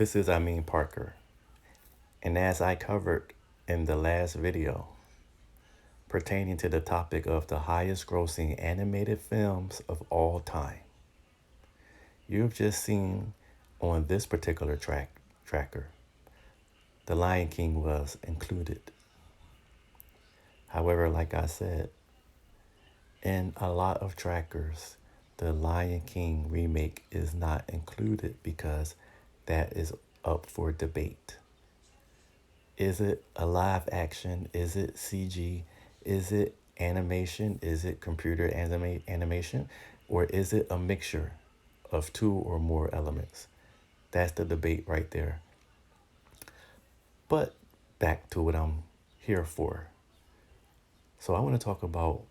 This is Parker, and as I covered in the last video pertaining to the topic of the highest grossing animated films of all time, you've just seen on this particular tracker, The Lion King was included. However, like I said, in a lot of trackers, the Lion King remake is not included because that is up for debate. Is it a live action? Is it CG? Is it animation? Is it computer animation? Or is it a mixture of two or more elements? That's the debate right there. But back to what I'm here for. So I want to talk about,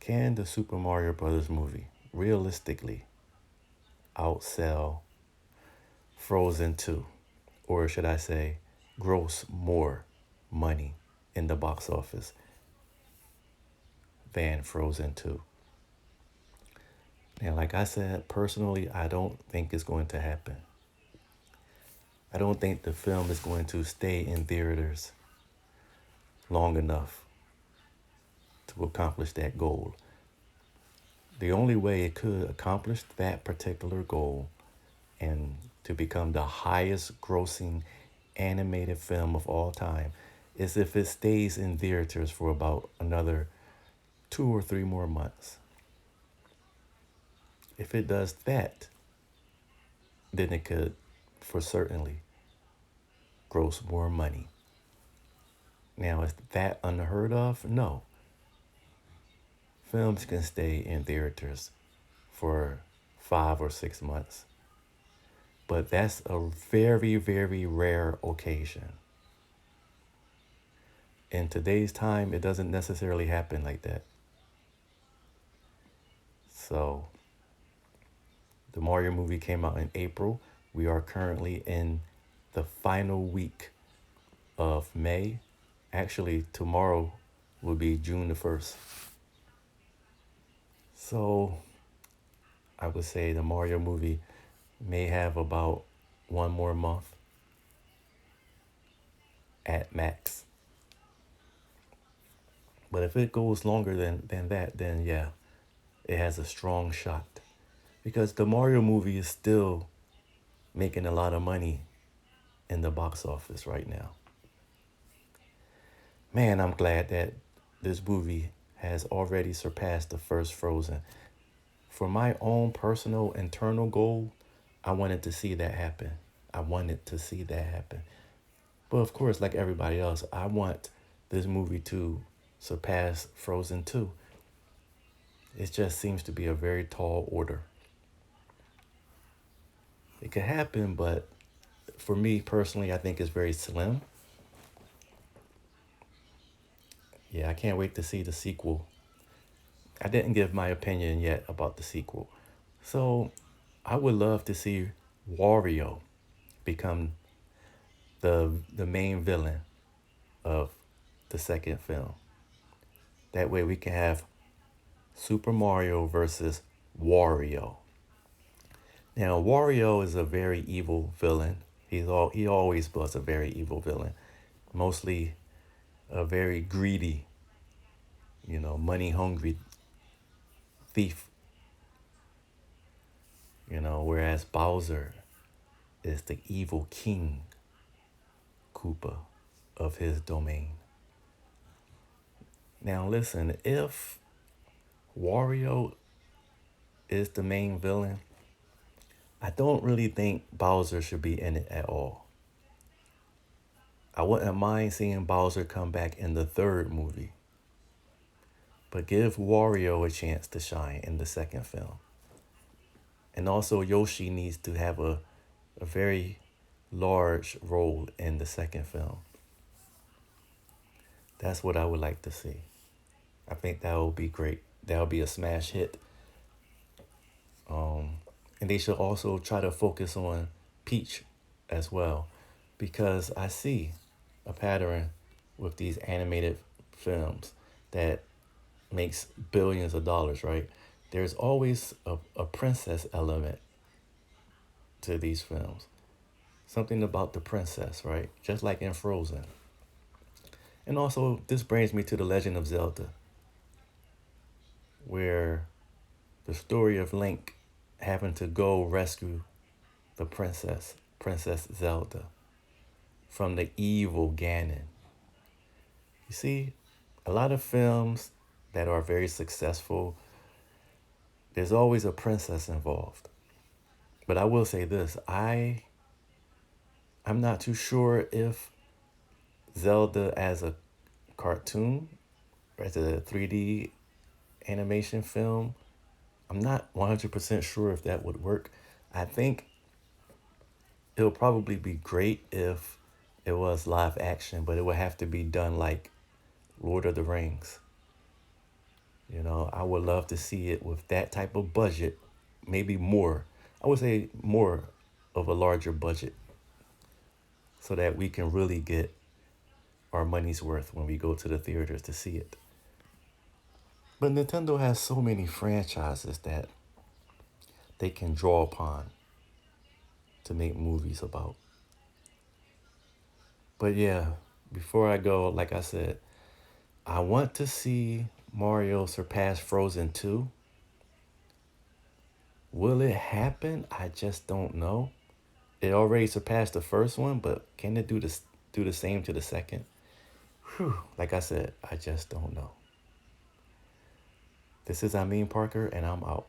can the Super Mario Brothers movie realistically outsell Frozen 2? Or should I say, gross more money in the box office than Frozen 2? Now, like I said, personally, I don't think it's going to happen. I don't think the film is going to stay in theaters long enough to accomplish that goal. The only way it could accomplish that particular goal and to become the highest grossing animated film of all time is if it stays in theaters for about another 2 or 3 more months. If it does that, then it could for certainly gross more money. Now, is that unheard of? No. Films can stay in theaters for 5 or 6 months. But that's a very, very rare occasion. In today's time, it doesn't necessarily happen like that. So, the Mario movie came out in April. We are currently in the final week of May. Actually, tomorrow will be June the 1st. So, I would say the Mario movie may have about 1 more month at max. But if it goes longer than that, then yeah, it has a strong shot. Because the Mario movie is still making a lot of money in the box office right now. Man, I'm glad that this movie has already surpassed the first Frozen. For my own personal internal goal, I wanted to see that happen. But of course, like everybody else, I want this movie to surpass Frozen 2. It just seems to be a very tall order. It could happen, but for me personally, I think it's very slim. Yeah, I can't wait to see the sequel. I didn't give my opinion yet about the sequel. So I would love to see Wario become the main villain of the second film. That way we can have Super Mario versus Wario. Now, Wario is a very evil villain. He always was a very evil villain. Mostly a very greedy, money hungry thief. Whereas Bowser is the evil king Koopa of his domain. Now listen, if Wario is the main villain, I don't really think Bowser should be in it at all. I wouldn't mind seeing Bowser come back in the third movie. But give Wario a chance to shine in the second film. And also Yoshi needs to have a very large role in the second film. That's what I would like to see. I think that would be great. That would be a smash hit. And they should also try to focus on Peach as well, because I see a pattern with these animated films that makes billions of dollars, right? There's always a princess element to these films. Something about the princess, right? Just like in Frozen. And also, this brings me to The Legend of Zelda, where the story of Link having to go rescue the princess, Princess Zelda, from the evil Ganon. You see, a lot of films that are very successful, there's always a princess involved. But I will say this, I'm not too sure if Zelda as a cartoon, or as a 3D animation film, I'm not 100% sure if that would work. I think it'll probably be great if it was live action, but it would have to be done like Lord of the Rings. You know, I would love to see it with that type of budget, maybe more. I would say more of a larger budget so that we can really get our money's worth when we go to the theaters to see it. But Nintendo has so many franchises that they can draw upon to make movies about. But yeah, before I go, like I said, I want to see Mario surpass Frozen 2. Will it happen? I just don't know. It already surpassed the first one, but can it do the same to the second? Whew, like I said, I just don't know. This is Amin Parker, and I'm out.